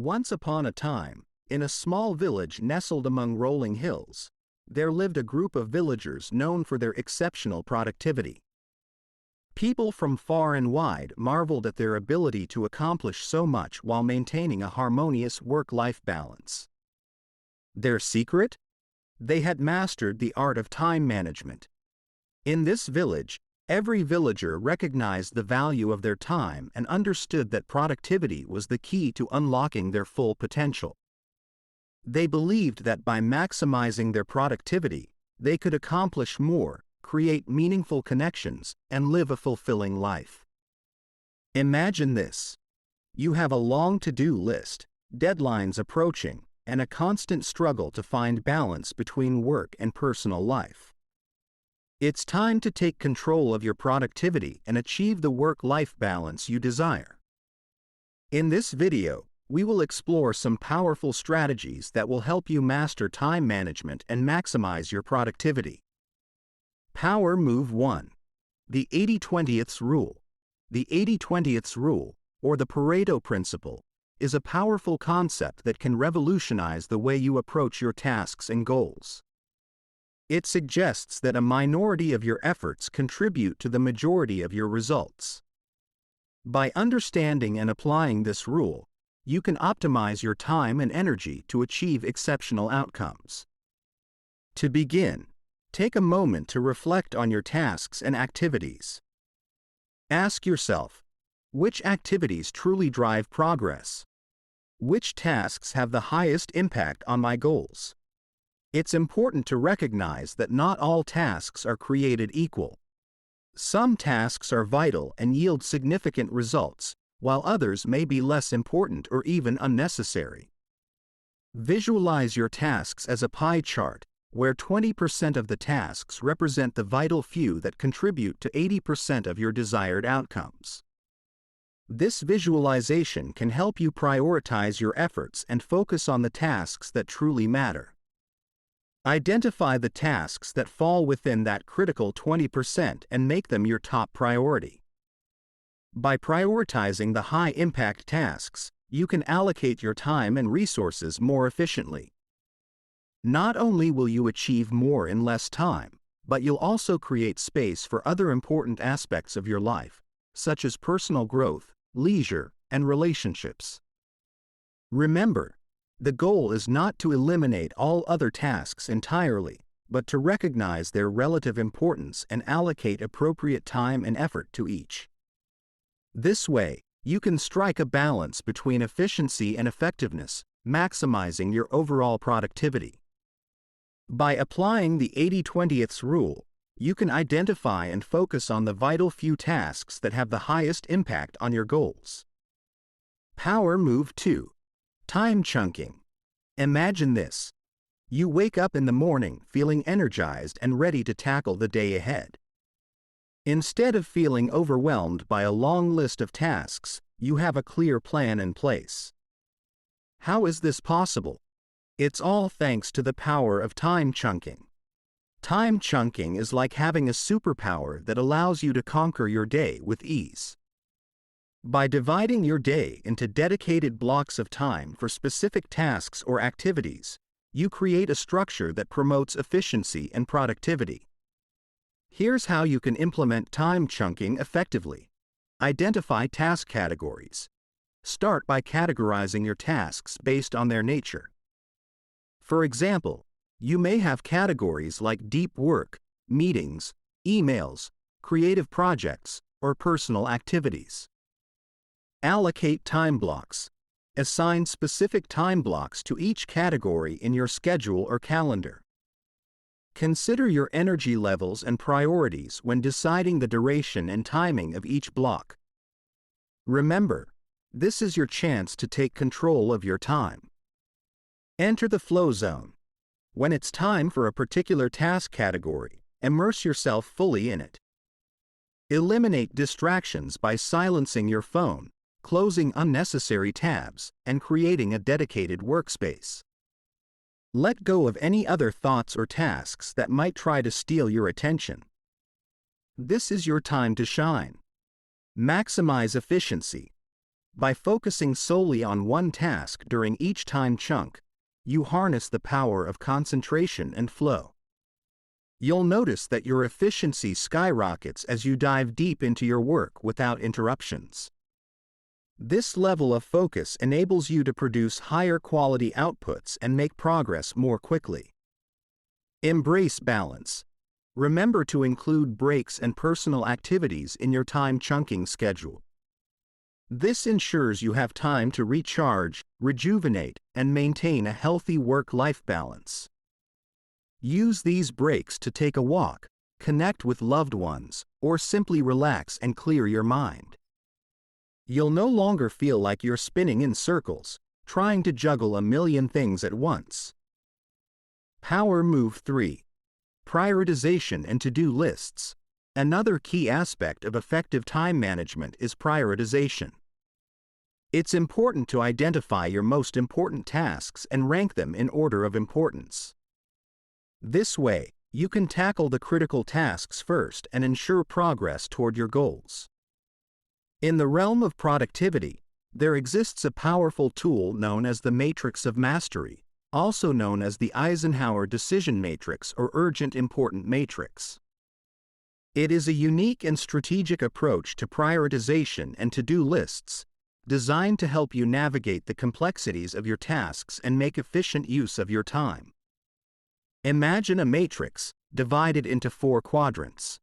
Once upon a time, in a small village nestled among rolling hills, there lived a group of villagers known for their exceptional productivity. People from far and wide marveled at their ability to accomplish so much while maintaining a harmonious work-life balance. Their secret? They had mastered the art of time management. In this village, every villager recognized the value of their time and understood that productivity was the key to unlocking their full potential. They believed that by maximizing their productivity, they could accomplish more, create meaningful connections, and live a fulfilling life. Imagine this. You have a long to-do list, deadlines approaching, and a constant struggle to find balance between work and personal life. It's time to take control of your productivity and achieve the work-life balance you desire. In this video, we will explore some powerful strategies that will help you master time management and maximize your productivity. Power Move 1. The 80-20th Rule. The 80-20th Rule, or the Pareto Principle, is a powerful concept that can revolutionize the way you approach your tasks and goals. It suggests that a minority of your efforts contribute to the majority of your results. By understanding and applying this rule, you can optimize your time and energy to achieve exceptional outcomes. To begin, take a moment to reflect on your tasks and activities. Ask yourself, which activities truly drive progress? Which tasks have the highest impact on my goals? It's important to recognize that not all tasks are created equal. Some tasks are vital and yield significant results, while others may be less important or even unnecessary. Visualize your tasks as a pie chart, where 20% of the tasks represent the vital few that contribute to 80% of your desired outcomes. This visualization can help you prioritize your efforts and focus on the tasks that truly matter. Identify the tasks that fall within that critical 20% and make them your top priority. By prioritizing the high-impact tasks, you can allocate your time and resources more efficiently. Not only will you achieve more in less time, but you'll also create space for other important aspects of your life, such as personal growth, leisure, and relationships. Remember, the goal is not to eliminate all other tasks entirely, but to recognize their relative importance and allocate appropriate time and effort to each. This way, you can strike a balance between efficiency and effectiveness, maximizing your overall productivity. By applying the 80-20th rule, you can identify and focus on the vital few tasks that have the highest impact on your goals. Power Move 2. Time chunking. Imagine this. You wake up in the morning feeling energized and ready to tackle the day ahead. Instead of feeling overwhelmed by a long list of tasks, you have a clear plan in place. How is this possible? It's all thanks to the power of time chunking. Time chunking is like having a superpower that allows you to conquer your day with ease. By dividing your day into dedicated blocks of time for specific tasks or activities, you create a structure that promotes efficiency and productivity. Here's how you can implement time chunking effectively. Identify task categories. Start by categorizing your tasks based on their nature. For example, you may have categories like deep work, meetings, emails, creative projects, or personal activities. Allocate time blocks. Assign specific time blocks to each category in your schedule or calendar. Consider your energy levels and priorities when deciding the duration and timing of each block. Remember, this is your chance to take control of your time. Enter the flow zone. When it's time for a particular task category, immerse yourself fully in it. Eliminate distractions by silencing your phone, closing unnecessary tabs, and creating a dedicated workspace. Let go of any other thoughts or tasks that might try to steal your attention. This is your time to shine. Maximize efficiency. By focusing solely on one task during each time chunk, you harness the power of concentration and flow. You'll notice that your efficiency skyrockets as you dive deep into your work without interruptions. This level of focus enables you to produce higher quality outputs and make progress more quickly. Embrace balance. Remember to include breaks and personal activities in your time chunking schedule. This ensures you have time to recharge, rejuvenate, and maintain a healthy work-life balance. Use these breaks to take a walk, connect with loved ones, or simply relax and clear your mind. You'll no longer feel like you're spinning in circles, trying to juggle a million things at once. Power Move 3. Prioritization and to-do lists. Another key aspect of effective time management is prioritization. It's important to identify your most important tasks and rank them in order of importance. This way, you can tackle the critical tasks first and ensure progress toward your goals. In the realm of productivity, there exists a powerful tool known as the Matrix of Mastery, also known as the Eisenhower Decision Matrix or Urgent Important Matrix. It is a unique and strategic approach to prioritization and to-do lists, designed to help you navigate the complexities of your tasks and make efficient use of your time. Imagine a matrix, divided into 4 quadrants.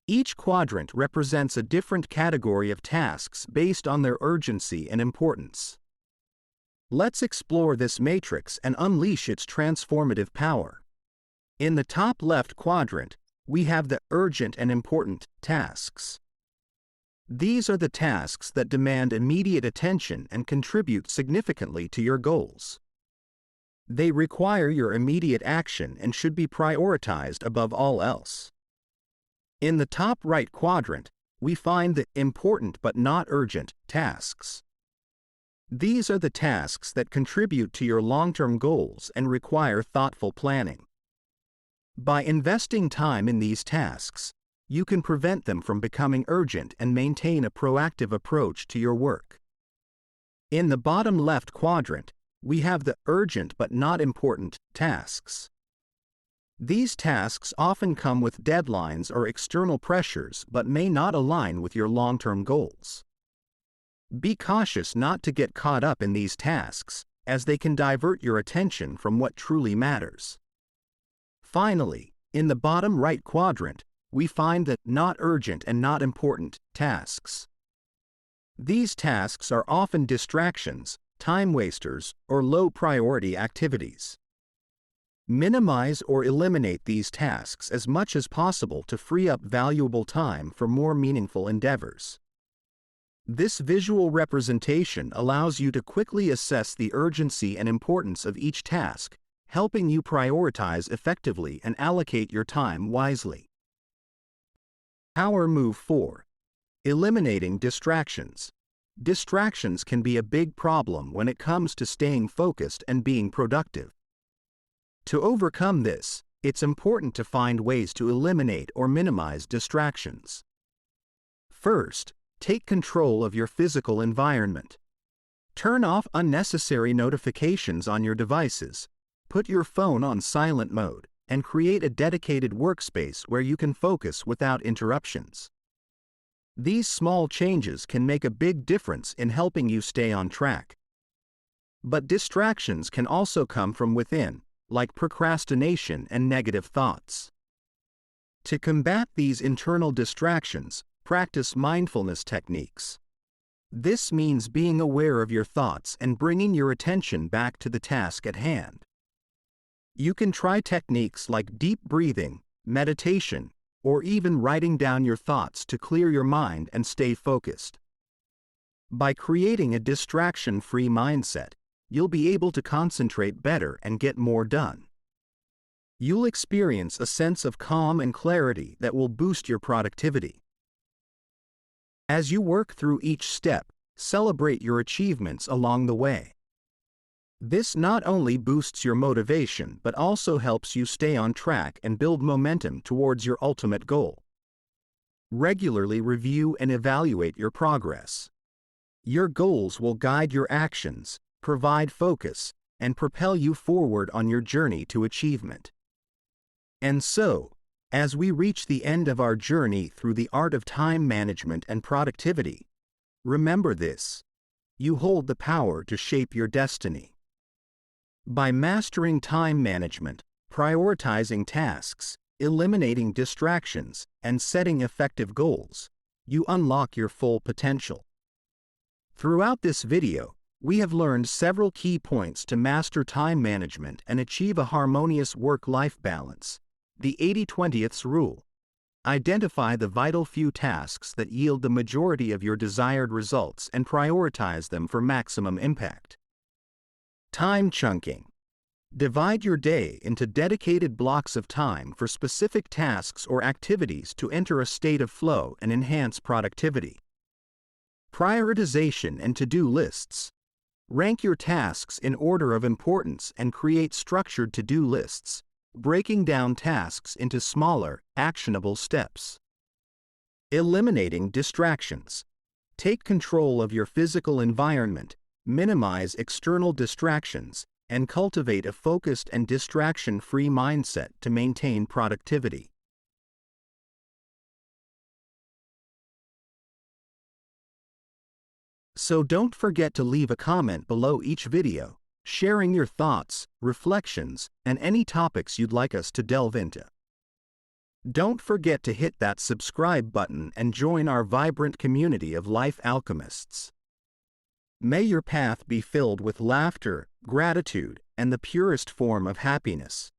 Each quadrant represents a different category of tasks based on their urgency and importance. Let's explore this matrix and unleash its transformative power. In the top left quadrant, we have the urgent and important tasks. These are the tasks that demand immediate attention and contribute significantly to your goals. They require your immediate action and should be prioritized above all else. In the top right quadrant, we find the important but not urgent tasks. These are the tasks that contribute to your long-term goals and require thoughtful planning. By investing time in these tasks, you can prevent them from becoming urgent and maintain a proactive approach to your work. In the bottom left quadrant, we have the urgent but not important tasks. These tasks often come with deadlines or external pressures but may not align with your long-term goals. Be cautious not to get caught up in these tasks, as they can divert your attention from what truly matters. Finally, in the bottom right quadrant, we find the not urgent and not important tasks. These tasks are often distractions, time wasters, or low-priority activities. Minimize or eliminate these tasks as much as possible to free up valuable time for more meaningful endeavors. This visual representation allows you to quickly assess the urgency and importance of each task, helping you prioritize effectively and allocate your time wisely. Power Move 4. Eliminating distractions. Distractions can be a big problem when it comes to staying focused and being productive. To overcome this, it's important to find ways to eliminate or minimize distractions. First, take control of your physical environment. Turn off unnecessary notifications on your devices, put your phone on silent mode, and create a dedicated workspace where you can focus without interruptions. These small changes can make a big difference in helping you stay on track. But distractions can also come from within, like procrastination and negative thoughts. To combat these internal distractions, practice mindfulness techniques. This means being aware of your thoughts and bringing your attention back to the task at hand. You can try techniques like deep breathing, meditation, or even writing down your thoughts to clear your mind and stay focused. By creating a distraction-free mindset, you'll be able to concentrate better and get more done. You'll experience a sense of calm and clarity that will boost your productivity. As you work through each step, celebrate your achievements along the way. This not only boosts your motivation but also helps you stay on track and build momentum towards your ultimate goal. Regularly review and evaluate your progress. Your goals will guide your actions, provide focus, and propel you forward on your journey to achievement. And so, as we reach the end of our journey through the art of time management and productivity, remember this: you hold the power to shape your destiny. By mastering time management, prioritizing tasks, eliminating distractions, and setting effective goals, you unlock your full potential. Throughout this video, we have learned several key points to master time management and achieve a harmonious work-life balance. The 80-20th rule. Identify the vital few tasks that yield the majority of your desired results and prioritize them for maximum impact. Time chunking. Divide your day into dedicated blocks of time for specific tasks or activities to enter a state of flow and enhance productivity. Prioritization and to-do lists. Rank your tasks in order of importance and create structured to-do lists, breaking down tasks into smaller, actionable steps. Eliminating distractions. Take control of your physical environment, minimize external distractions, and cultivate a focused and distraction-free mindset to maintain productivity. So don't forget to leave a comment below each video, sharing your thoughts, reflections, and any topics you'd like us to delve into. Don't forget to hit that subscribe button and join our vibrant community of life alchemists. May your path be filled with laughter, gratitude, and the purest form of happiness.